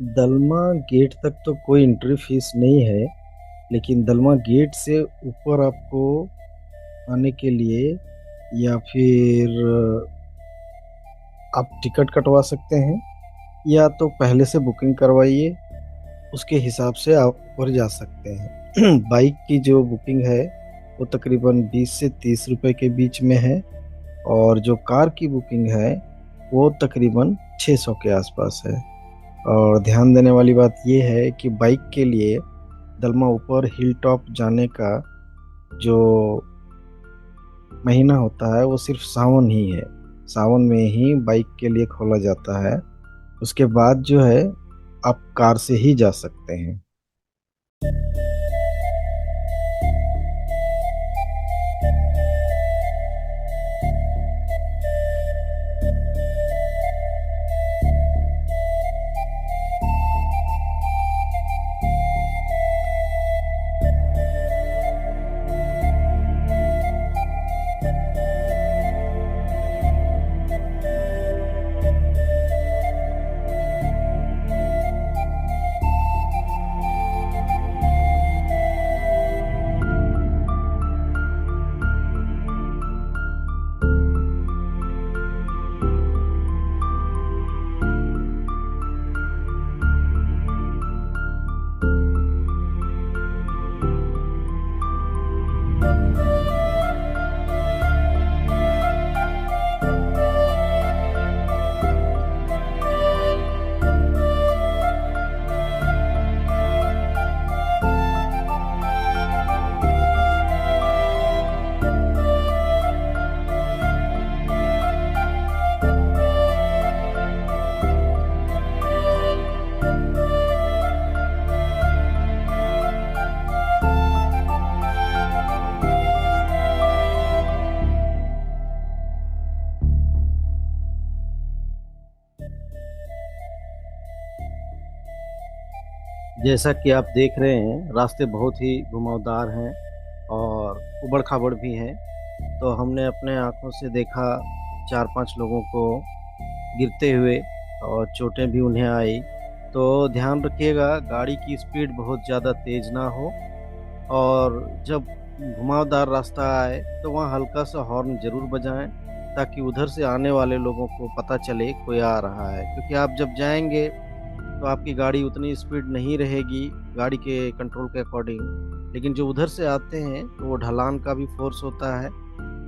दलमा gate तक तो कोई एंट्री फीस नहीं है, लेकिन दलमा गेट से ऊपर आपको आने के लिए या फिर आप टिकट कटवा सकते हैं, या तो पहले से बुकिंग करवाइए, उसके हिसाब से आप ऊपर जा सकते हैं। बाइक की जो बुकिंग है वो तकरीबन 20 से 30 रुपए के बीच में है, और जो कार की बुकिंग है वो तकरीबन 600 के आसपास है। और ध्यान देने वाली बात ये है कि बाइक के लिए दलमा ऊपर हिल टॉप जाने का जो महीना होता है वो सिर्फ सावन ही है। सावन में ही बाइक के लिए खोला जाता है। उसके बाद जो है आप कार से ही जा सकते हैं। जैसा कि आप देख रहे हैं, रास्ते बहुत ही घुमावदार हैं और उबड़ खाबड़ भी हैं। तो हमने अपने आंखों से देखा 4-5 लोगों को गिरते हुए, और चोटें भी उन्हें आई। तो ध्यान रखिएगा, गाड़ी की स्पीड बहुत ज़्यादा तेज ना हो, और जब घुमावदार रास्ता आए तो वहाँ हल्का सा हॉर्न जरूर बजाएं, ताकि उधर से आने वाले लोगों को पता चले कोई आ रहा है। क्योंकि आप जब जाएंगे तो आपकी गाड़ी उतनी स्पीड नहीं रहेगी गाड़ी के कंट्रोल के अकॉर्डिंग, लेकिन जो उधर से आते हैं तो वो ढलान का भी फोर्स होता है,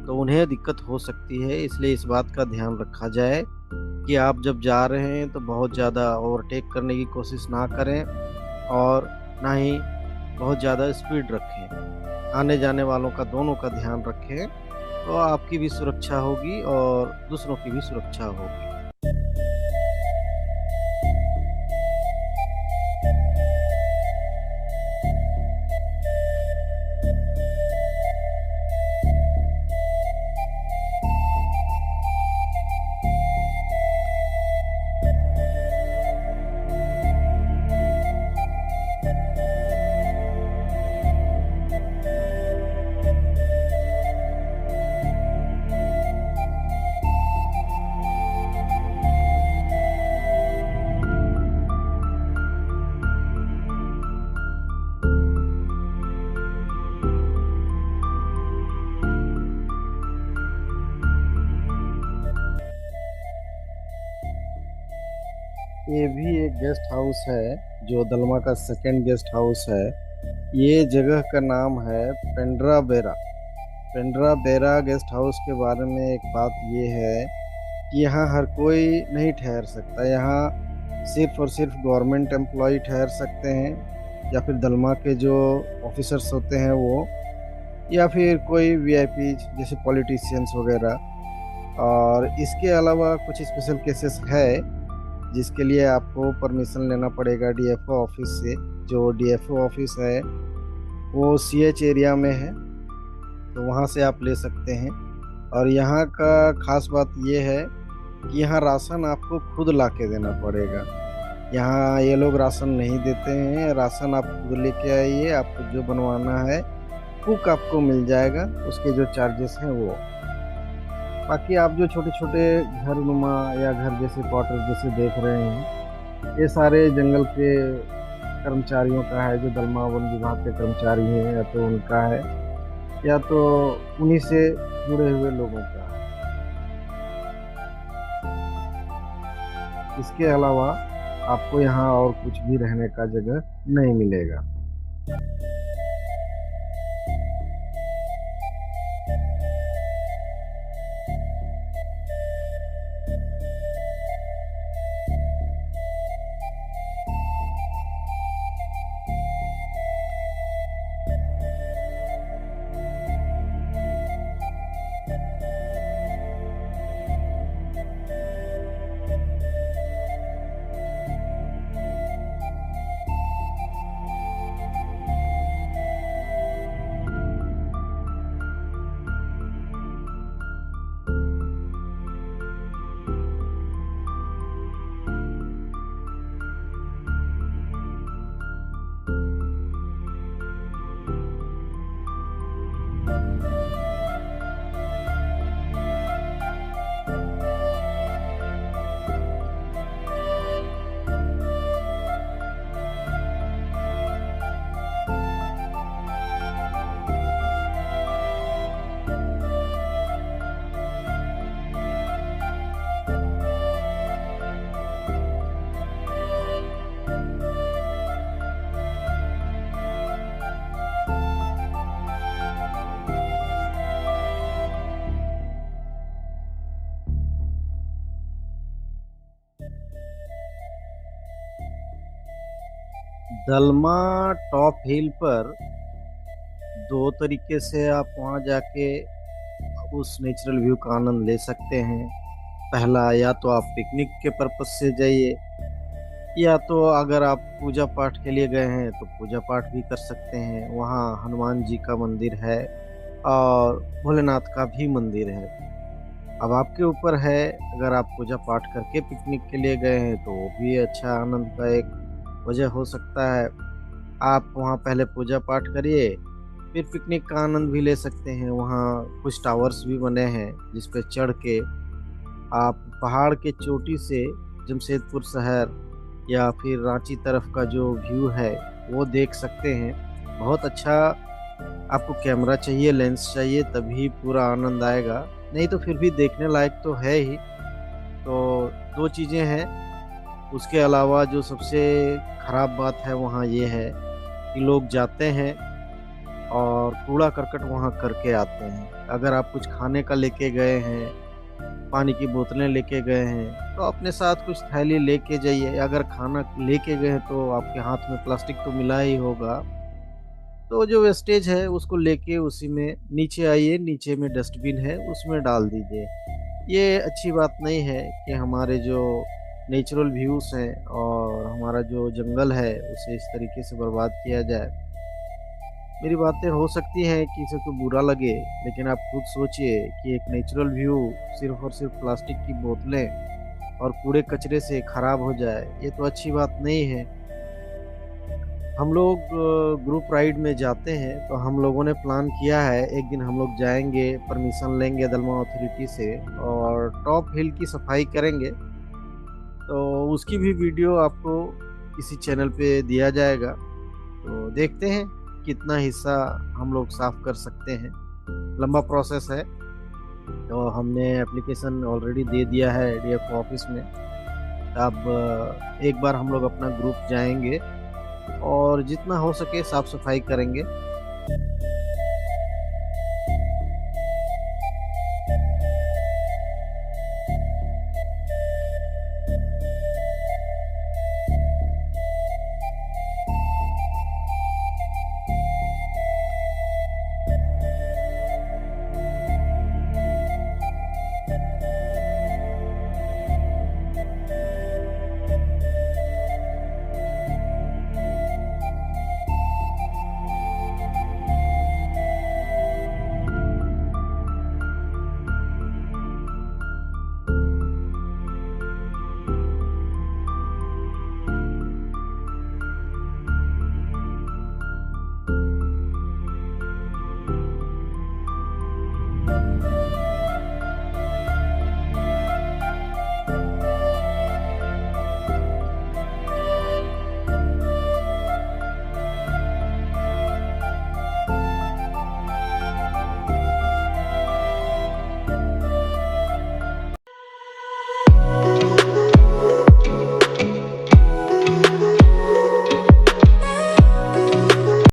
तो उन्हें दिक्कत हो सकती है। इसलिए इस बात का ध्यान रखा जाए कि आप जब जा रहे हैं तो बहुत ज़्यादा ओवरटेक करने की कोशिश ना करें, और ना ही बहुत ज़्यादा स्पीड रखें। आने जाने वालों का दोनों का ध्यान रखें, तो आपकी भी सुरक्षा होगी और दूसरों की भी सुरक्षा होगी। ये भी एक गेस्ट हाउस है, जो दलमा का सेकंड गेस्ट हाउस है। ये जगह का नाम है पेंड्रा बेरा। पेंड्रा बेरा गेस्ट हाउस के बारे में एक बात ये है कि यहाँ हर कोई नहीं ठहर सकता। यहाँ सिर्फ और सिर्फ गवर्नमेंट एम्प्लॉय ठहर सकते हैं, या फिर दलमा के जो ऑफिसर्स होते हैं वो, या फिर कोई वीआईपी जैसे पॉलिटिशियंस वगैरह। और इसके अलावा कुछ स्पेशल केसेस है जिसके लिए आपको परमिशन लेना पड़ेगा डीएफओ ऑफिस से। जो डीएफओ ऑफिस है वो सीएच एरिया में है, तो वहाँ से आप ले सकते हैं। और यहाँ का खास बात ये है कि यहाँ राशन आपको खुद ला के देना पड़ेगा। यहाँ ये लोग राशन नहीं देते हैं, राशन आप खुद लेके आइए। आपको जो बनवाना है कुक आपको मिल जाएगा, उसके जो चार्जेस हैं वो। बाकी आप जो छोटे छोटे घर नुमा या घर जैसे क्वार्टर जैसे देख रहे हैं, ये सारे जंगल के कर्मचारियों का है, जो दलमा वन विभाग के कर्मचारी हैं, या तो उनका है, या तो उन्हीं से जुड़े हुए लोगों का है। इसके अलावा आपको यहाँ और कुछ भी रहने का जगह नहीं मिलेगा। दलमा टॉप हिल पर दो तरीके से आप वहाँ जाके उस नेचुरल व्यू का आनंद ले सकते हैं। पहला, या तो आप पिकनिक के पर्पज से जाइए, या तो अगर आप पूजा पाठ के लिए गए हैं तो पूजा पाठ भी कर सकते हैं। वहाँ हनुमान जी का मंदिर है और भोलेनाथ का भी मंदिर है। अब आपके ऊपर है, अगर आप पूजा पाठ करके पिकनिक के लिए गए हैं तो वो भी अच्छा आनंद का एक वजह हो सकता है। आप वहाँ पहले पूजा पाठ करिए, फिर पिकनिक का आनंद भी ले सकते हैं। वहाँ कुछ टावर्स भी बने हैं जिस पे चढ़ के आप पहाड़ के चोटी से जमशेदपुर शहर या फिर रांची तरफ का जो व्यू है वो देख सकते हैं। बहुत अच्छा। आपको कैमरा चाहिए, लेंस चाहिए, तभी पूरा आनंद आएगा, नहीं तो फिर भी देखने लायक तो है ही। तो दो चीज़ें हैं। उसके अलावा जो सबसे खराब बात है वहाँ ये है कि लोग जाते हैं और कूड़ा करकट वहाँ करके आते हैं। अगर आप कुछ खाने का लेके गए हैं, पानी की बोतलें लेके गए हैं, तो अपने साथ कुछ थैली लेके जाइए। अगर खाना लेके गए हैं तो आपके हाथ में प्लास्टिक तो मिला ही होगा, तो जो वेस्टेज है उसको लेके उसी में नीचे आइए, नीचे में डस्टबिन है उसमें डाल दीजिए। ये अच्छी बात नहीं है कि हमारे जो नेचुरल व्यूज़ हैं और हमारा जो जंगल है उसे इस तरीके से बर्बाद किया जाए। मेरी बातें हो सकती हैं कि किसी को बुरा लगे, लेकिन आप खुद सोचिए कि एक नेचुरल व्यू सिर्फ और सिर्फ प्लास्टिक की बोतलें और कूड़े कचरे से खराब हो जाए, ये तो अच्छी बात नहीं है। हम लोग ग्रुप राइड में जाते हैं तो हम लोगों ने प्लान किया है एक दिन हम लोग जाएंगे, परमिशन लेंगे दलमा अथॉरिटी से और टॉप हिल की सफाई करेंगे। तो उसकी भी वीडियो आपको किसी चैनल पे दिया जाएगा। तो देखते हैं कितना हिस्सा हम लोग साफ कर सकते हैं। लंबा प्रोसेस है। तो हमने एप्लीकेशन ऑलरेडी दे दिया है डीएफ ऑफिस में। अब एक बार हम लोग अपना ग्रुप जाएंगे और जितना हो सके साफ सफाई करेंगे।